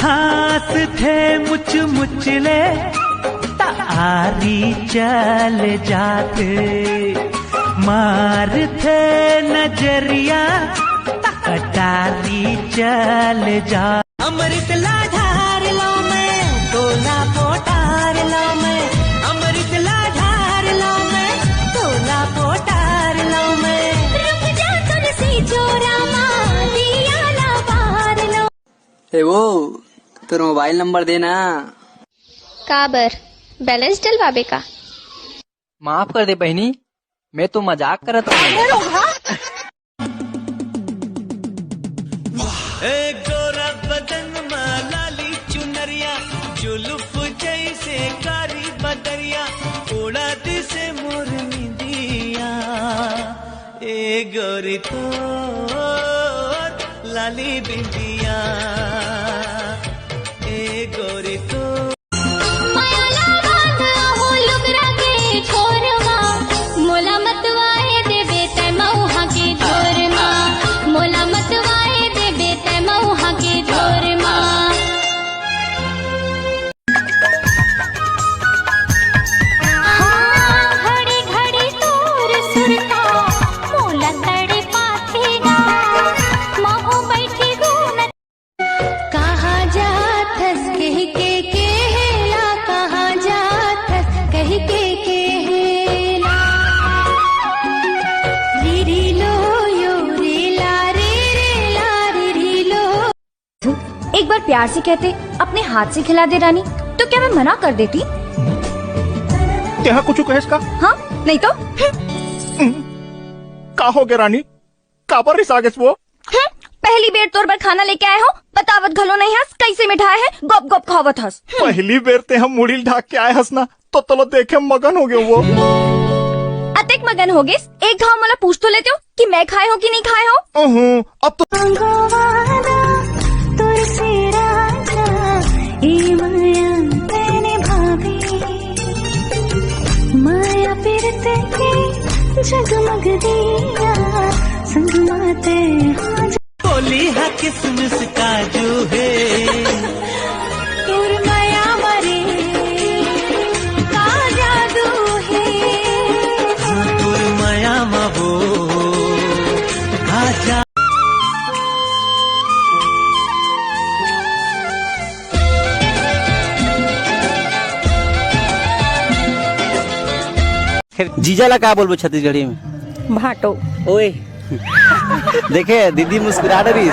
हास थे मुच मुचले तारी चल जाते, मार थे नजरिया कटारी चल जा। अमृत लाधार लो मैं तोला पोटार लो मैं, अमृत लाधार लो मैं तोला पोटार लो मैं। रुक जा तुलसी चोरा दिया ला बाहर लो। ए वो तेरा मोबाइल नंबर देना। काबर बैलेंस डलवाबे का? माफ कर दे बहनी, मैं तो मजाक करत हूँ। गोरा बदन लाली चुनरिया, जुल्फ जैसे कारी बदरिया, उड़ा दिसे मोर निंदिया। ए गोरी तो लाली बिंदिया, ए गोरी तो एक बार प्यार से कहते अपने हाथ से खिला दे रानी, तो क्या मैं मना कर देती? क्या कुछ कहेस का? हाँ नहीं तो का हो गया रानी, काबर रिसागेस वो? पहली बेर तोर पर खाना लेके आए हो, बतावत घलो नहीं हंस, कैसे मिठाई है गप गप खावत हंस। पहली बेर ते हम मुड़ी ढाक के आए हंसना, तो तलो देखे मगन हो गए वो। अतेक मगन हो गए, एक घाव मला पूछ तो लेते हो कि मैं खाए हो कि नहीं खाए हो। अब तो माया पिरते जगमग दिया संगमाते बोली है किसमिस काजू है, तुर माया मरे का जादू है। तुर माया मबो आजा। जीजा ला क्या बोलबो छत्तीसगढ़ी में? भाटो। ओए देखे दीदी मुस्कुरा रही।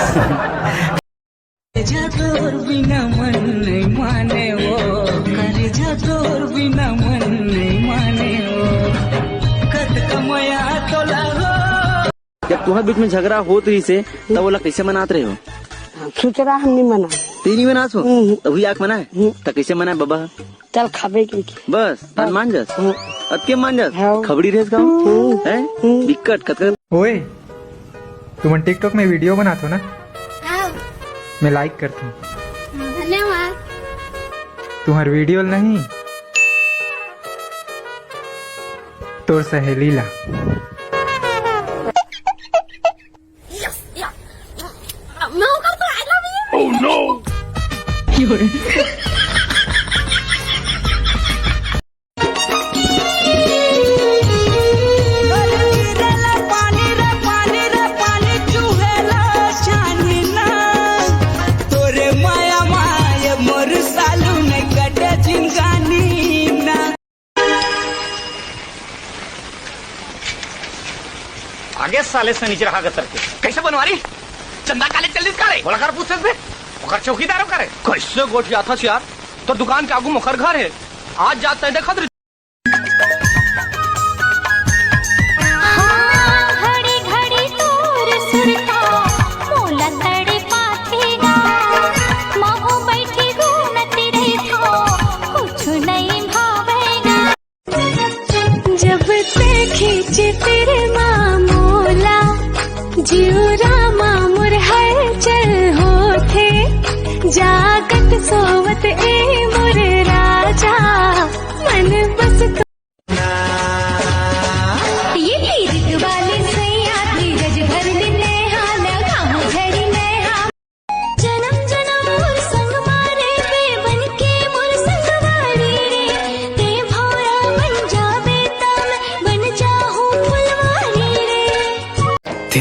तोर बिना मन नहीं माने वो, करे जा तोर बिना मन नहीं माने वो, कत कमया तोला हो। जब तुम्हारे बीच में झगड़ा होत रही से तब बोला कैसे मनात रहे हो? सुचरा हम नहीं मना, तीन ही मनात हो तभी आँख मना है तो कैसे मना बाबा? चल खाबे की बस मान जास अब के मान जास खबड़ी रेस का है दिक्कत कत। ओए तुम टिकटॉक में वीडियो बनाते हो ना? मैं लाइक करता हूँ। धन्यवाद। तुम्हार वीडियो नहीं तोर सहेली ला। Oh no! आगे साले से नीचे रखा गतर के कैसे बनवारी चंदा काले चल्लिस करे बोला कर पूछे बे ओकर चौकीदार करे कैसे गोठिया था यार तो दुकान के आगू मुखर घर है आज जाते हैं देखा घड़ी घड़ी तोर सुरता मोला तड़े पाथेगा माहो बैठी घूमती रही थो कुछ नहीं भावेगा जब से खींचे तेरे मामोला जीवरा मामुर है चल होते जागत सोवत ए मोर राजा मन बस ये तीरक वाले सैया धीरज भर ले हाल गाँव झड़ी में जन्म जन्म संग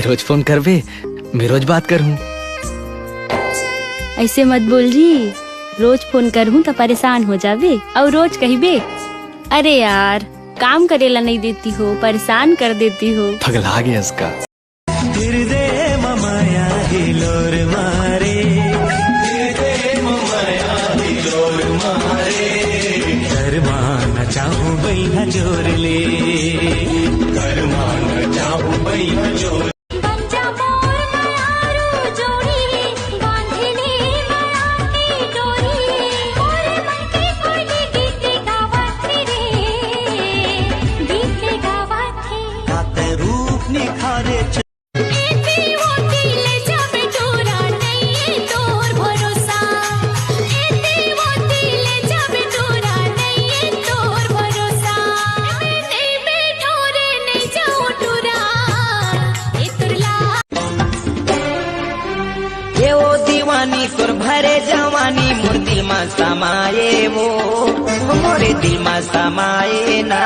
रोज फोन कर बे, मैं रोज बात करूँ। ऐसे मत बोल जी, रोज फोन करहूँ तो परेशान हो जावे और रोज कहिबे अरे यार काम करेला नहीं देती हो, परेशान कर देती हो। पगला गया इसका। चाहूं भैया जोर ले, कर मान चाहूं भैया जोर। रूप निखारे तोर भरे जवानी मोर दिल में समाये वो, मोरे दिल में समाये ना।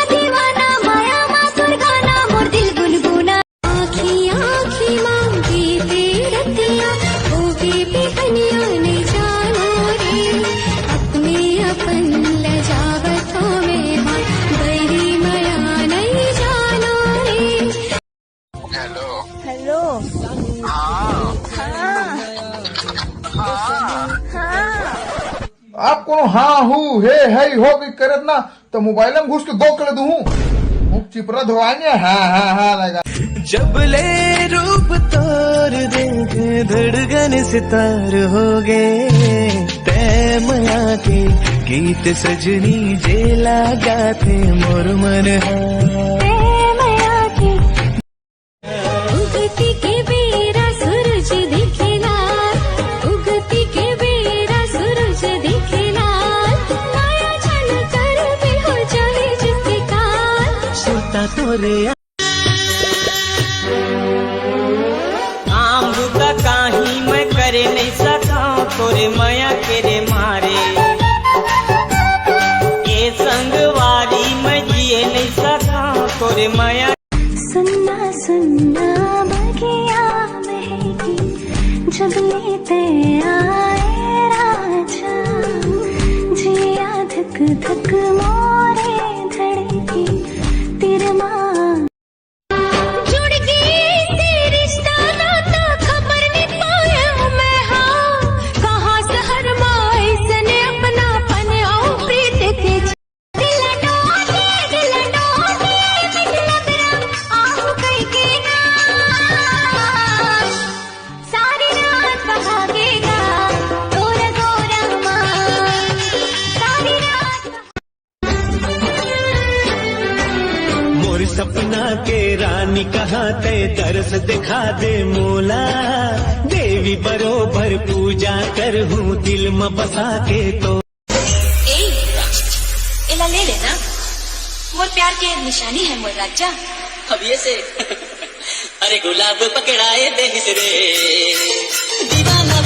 दीवाना माया मा तोर गाना मोर दिल गुनगुना। आँखी आँखी मांगी रतिया होगी बेहनिया नहीं जानो रे, अपने अपन लजावतों में हाँ बड़ी माया नहीं जानो रे। हेलो आप कोनो हाँ हूँ हे है हो भी करत ना तो मोबाइल में घुस के गो कर दूँ मुख चिपरा धोआने। हाँ लगा जब ले रूप तोर देख धड़कन सितार हो गए, तै माया के गीत सजनी जेला गाते मोर मन है। उगती के बेरा सूरज दिखेला, उगती के बेरा सूरज दिखेला, माया छल कर भी हो जाए जिसके काल। सुनता तोरे आमरुदा काही मैं करे नहीं सका, तोरे माया के रे मारे ये संगवारी मैं जिए नहीं सका, तोरे माया। सुनना सुनना बगिया बहेगी जब लेते आए राजा, जिया धक धक मोरे धड़की तेरे माँ। जुड़ गई तेरी रिश्ता नाता खबर नहीं पाया मैं, हाँ कहाँ शहर माई सने अपना पन आओ प्रीत के। सारी रात बहागेगा तोरा गोरा माँ, सारी रात। मोर सपना के रानी कहाँ ते तरस दिखा दे मोला, देवी बरोबर पूजा कर हूँ दिल में बसा के। तो इला ले लेना, मोर प्यार के निशानी है मोर राजा। अब ये से अरे गुलाब पकड़ाए देख रे दीवाना